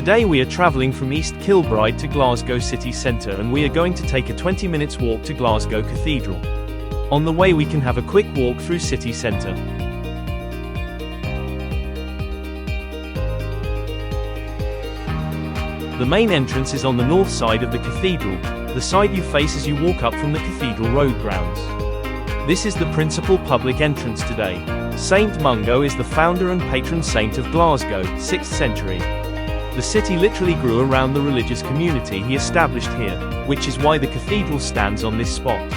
Today we are travelling from East Kilbride to Glasgow city centre, and we are going to take a 20 minutes walk to Glasgow Cathedral. On the way we can have a quick walk through city centre. The main entrance is on the north side of the cathedral, the side you face as you walk up from the cathedral road grounds. This is the principal public entrance today. Saint Mungo is the founder and patron saint of Glasgow, 6th century. The city literally grew around the religious community he established here, which is why the cathedral stands on this spot.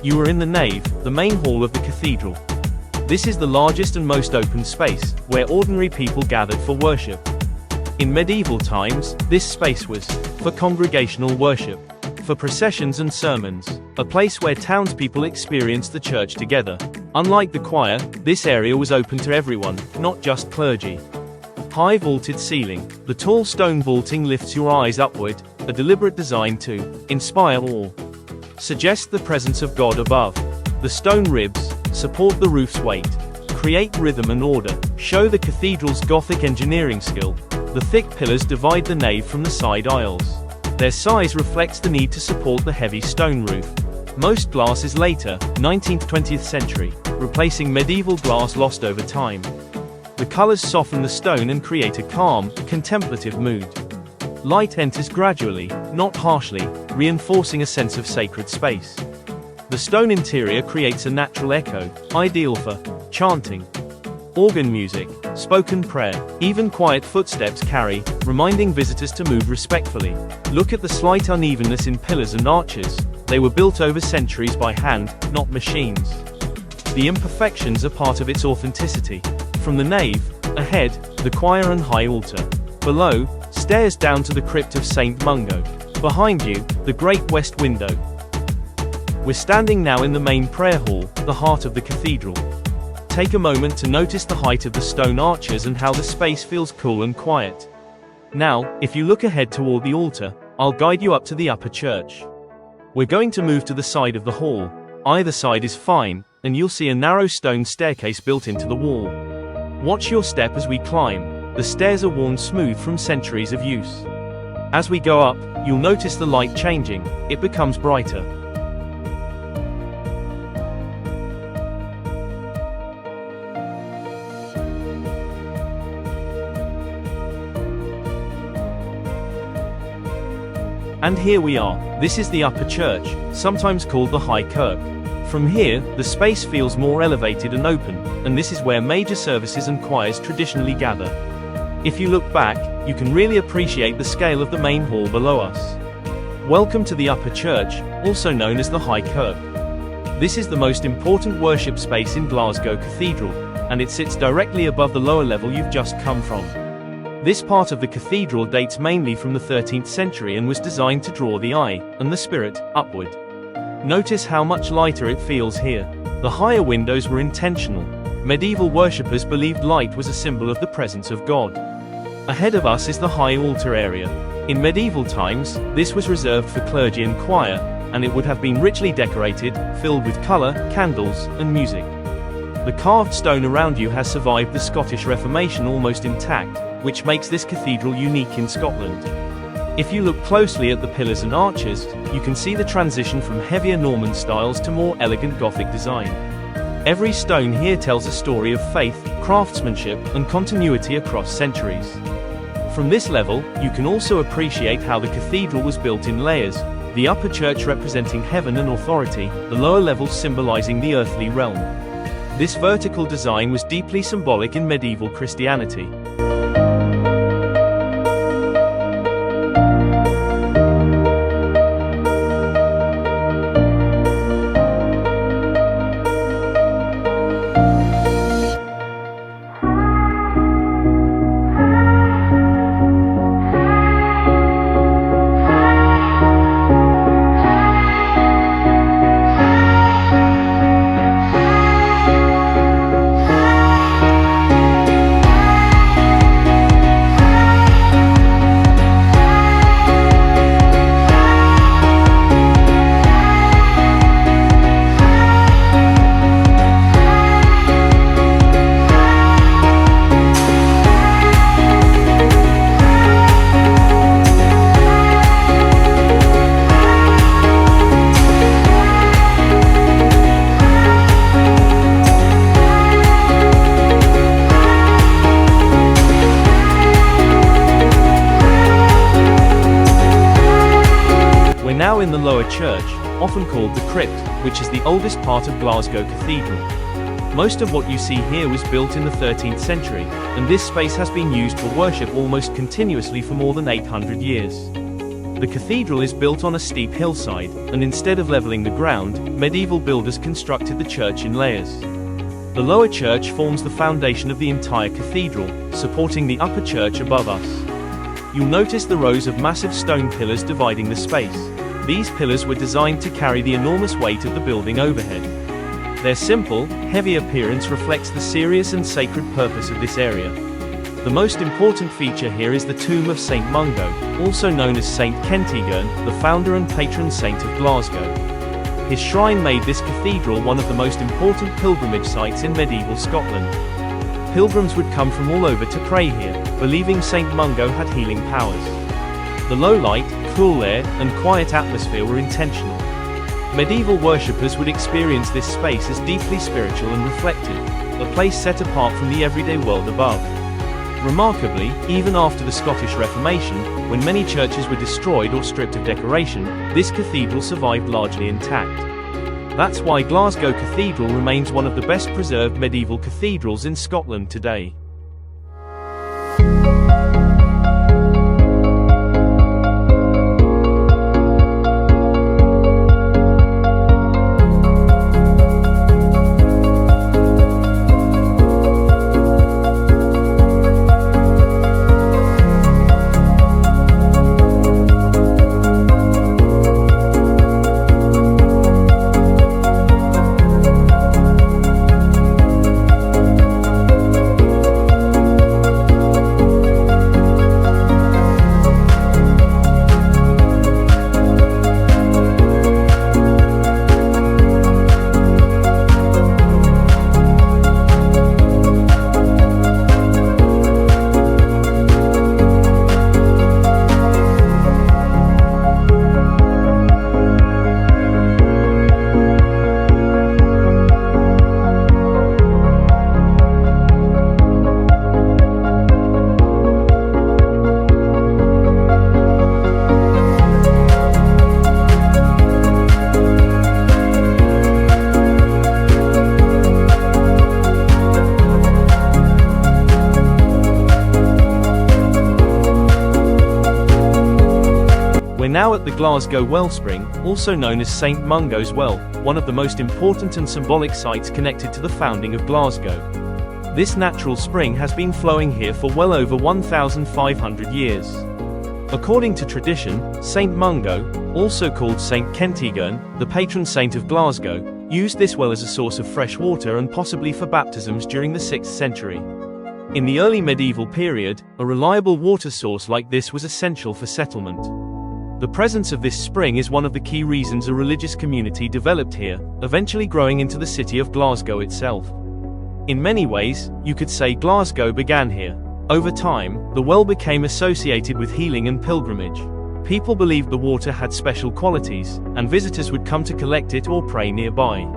You are in the nave, the main hall of the cathedral. This is the largest and most open space, where ordinary people gathered for worship. In medieval times, this space was for congregational worship, for processions and sermons, a place where townspeople experienced the church together. Unlike the choir, this area was open to everyone, not just clergy. High vaulted ceiling. The tall stone vaulting lifts your eyes upward, a deliberate design to inspire awe. Suggest the presence of God above. The stone ribs support the roof's weight, create rhythm and order, show the cathedral's Gothic engineering skill. The thick pillars divide the nave from the side aisles. Their size reflects the need to support the heavy stone roof. Most glass is later, 19th-20th century, replacing medieval glass lost over time. The colors soften the stone and create a calm, contemplative mood. Light enters gradually, not harshly, reinforcing a sense of sacred space. The stone interior creates a natural echo, ideal for chanting. Organ music, spoken prayer, even quiet footsteps carry, reminding visitors to move respectfully. Look at the slight unevenness in pillars and arches. They were built over centuries by hand, not machines. The imperfections are part of its authenticity. From the nave, ahead, the choir and high altar. Below, stairs down to the crypt of Saint Mungo. Behind you, the great west window. We're standing now in the main prayer hall, the heart of the cathedral. Take a moment to notice the height of the stone arches and how the space feels cool and quiet. Now, if you look ahead toward the altar, I'll guide you up to the upper church. We're going to move to the side of the hall. Either side is fine, and you'll see a narrow stone staircase built into the wall. Watch your step as we climb. The stairs are worn smooth from centuries of use. As we go up, you'll notice the light changing. It becomes brighter. And here we are. This is the upper church, sometimes called the High Kirk. From here, the space feels more elevated and open, and this is where major services and choirs traditionally gather. If you look back, you can really appreciate the scale of the main hall below us. Welcome to the upper church, also known as the High Kirk. This is the most important worship space in Glasgow Cathedral, and it sits directly above the lower level you've just come from. This part of the cathedral dates mainly from the 13th century and was designed to draw the eye, and the spirit, upward. Notice how much lighter it feels here. The higher windows were intentional. Medieval worshippers believed light was a symbol of the presence of God. Ahead of us is the high altar area. In medieval times, this was reserved for clergy and choir, and it would have been richly decorated, filled with colour, candles, and music. The carved stone around you has survived the Scottish Reformation almost intact, which makes this cathedral unique in Scotland. If you look closely at the pillars and arches, you can see the transition from heavier Norman styles to more elegant Gothic design. Every stone here tells a story of faith, craftsmanship, and continuity across centuries. From this level, you can also appreciate how the cathedral was built in layers, the upper church representing heaven and authority, the lower levels symbolizing the earthly realm. This vertical design was deeply symbolic in medieval Christianity. Now in the lower church, often called the crypt, which is the oldest part of Glasgow Cathedral. Most of what you see here was built in the 13th century, and this space has been used for worship almost continuously for more than 800 years. The cathedral is built on a steep hillside, and instead of leveling the ground, medieval builders constructed the church in layers. The lower church forms the foundation of the entire cathedral, supporting the upper church above us. You'll notice the rows of massive stone pillars dividing the space. These pillars were designed to carry the enormous weight of the building overhead. Their simple, heavy appearance reflects the serious and sacred purpose of this area. The most important feature here is the tomb of St. Mungo, also known as St. Kentigern, the founder and patron saint of Glasgow. His shrine made this cathedral one of the most important pilgrimage sites in medieval Scotland. Pilgrims would come from all over to pray here, believing St. Mungo had healing powers. The low light, cool air, and quiet atmosphere were intentional. Medieval worshippers would experience this space as deeply spiritual and reflective, a place set apart from the everyday world above. Remarkably, even after the Scottish Reformation, when many churches were destroyed or stripped of decoration, this cathedral survived largely intact. That's why Glasgow Cathedral remains one of the best preserved medieval cathedrals in Scotland today. We're now at the Glasgow Wellspring, also known as St Mungo's Well, one of the most important and symbolic sites connected to the founding of Glasgow. This natural spring has been flowing here for well over 1,500 years. According to tradition, St Mungo, also called St Kentigern, the patron saint of Glasgow, used this well as a source of fresh water and possibly for baptisms during the 6th century. In the early medieval period, a reliable water source like this was essential for settlement. The presence of this spring is one of the key reasons a religious community developed here, eventually growing into the city of Glasgow itself. In many ways, you could say Glasgow began here. Over time, the well became associated with healing and pilgrimage. People believed the water had special qualities, and visitors would come to collect it or pray nearby.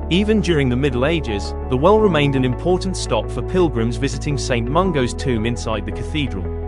Even during the Middle Ages, the well remained an important stop for pilgrims visiting St Mungo's tomb inside the cathedral.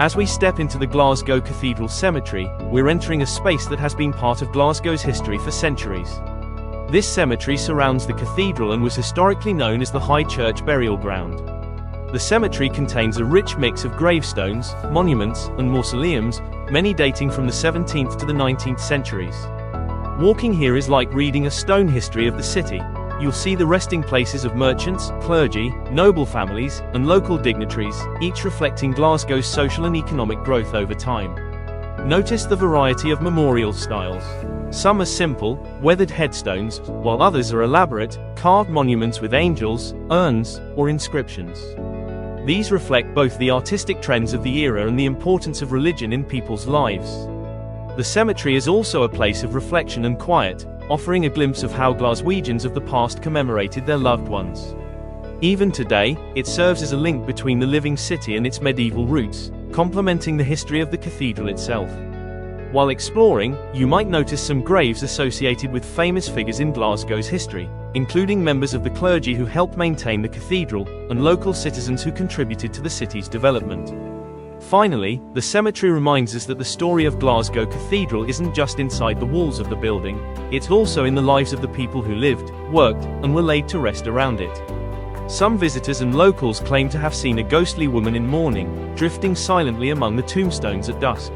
As we step into the Glasgow Cathedral cemetery, we're entering a space that has been part of Glasgow's history for centuries. This cemetery surrounds the cathedral and was historically known as the High Church burial ground. The cemetery contains a rich mix of gravestones, monuments, and mausoleums, many dating from the 17th to the 19th centuries. Walking here is like reading a stone history of the city. You'll see the resting places of merchants, clergy, noble families, and local dignitaries, each reflecting Glasgow's social and economic growth over time. Notice the variety of memorial styles. Some are simple, weathered headstones, while others are elaborate, carved monuments with angels, urns, or inscriptions. These reflect both the artistic trends of the era and the importance of religion in people's lives. The cemetery is also a place of reflection and quiet, offering a glimpse of how Glaswegians of the past commemorated their loved ones. Even today, it serves as a link between the living city and its medieval roots, complementing the history of the cathedral itself. While exploring, you might notice some graves associated with famous figures in Glasgow's history, including members of the clergy who helped maintain the cathedral, and local citizens who contributed to the city's development. Finally, the cemetery reminds us that the story of Glasgow Cathedral isn't just inside the walls of the building, it's also in the lives of the people who lived, worked, and were laid to rest around it. Some visitors and locals claim to have seen a ghostly woman in mourning, drifting silently among the tombstones at dusk.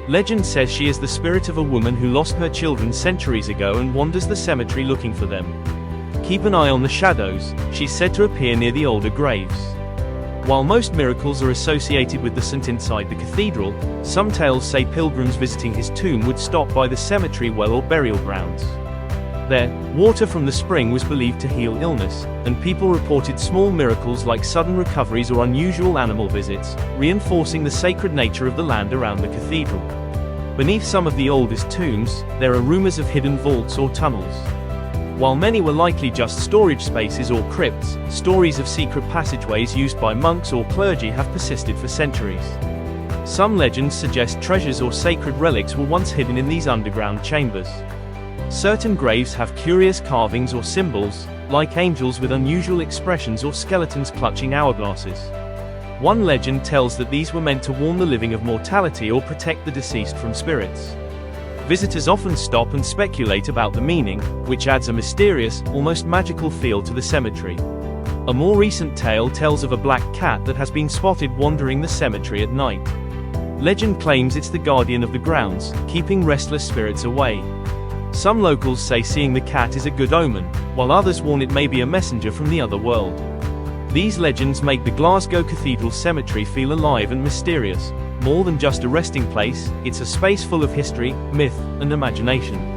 Legend says she is the spirit of a woman who lost her children centuries ago and wanders the cemetery looking for them. Keep an eye on the shadows, she's said to appear near the older graves. While most miracles are associated with the saint inside the cathedral, some tales say pilgrims visiting his tomb would stop by the cemetery well or burial grounds. There, water from the spring was believed to heal illness, and people reported small miracles like sudden recoveries or unusual animal visits, reinforcing the sacred nature of the land around the cathedral. Beneath some of the oldest tombs, there are rumors of hidden vaults or tunnels. While many were likely just storage spaces or crypts, stories of secret passageways used by monks or clergy have persisted for centuries. Some legends suggest treasures or sacred relics were once hidden in these underground chambers. Certain graves have curious carvings or symbols, like angels with unusual expressions or skeletons clutching hourglasses. One legend tells that these were meant to warn the living of mortality or protect the deceased from spirits. Visitors often stop and speculate about the meaning, which adds a mysterious, almost magical feel to the cemetery. A more recent tale tells of a black cat that has been spotted wandering the cemetery at night. Legend claims it's the guardian of the grounds, keeping restless spirits away. Some locals say seeing the cat is a good omen, while others warn it may be a messenger from the other world. These legends make the Glasgow Cathedral Cemetery feel alive and mysterious. More than just a resting place, it's a space full of history, myth, and imagination.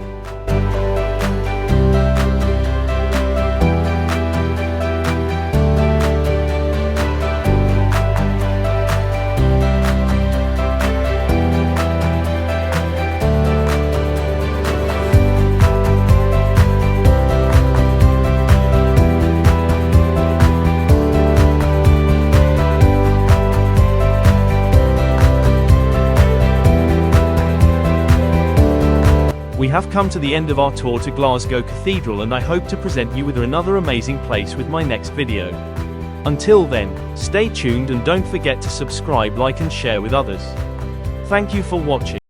We have come to the end of our tour to Glasgow Cathedral, and I hope to present you with another amazing place with my next video. Until then, stay tuned and don't forget to subscribe, like and share with others. Thank you for watching.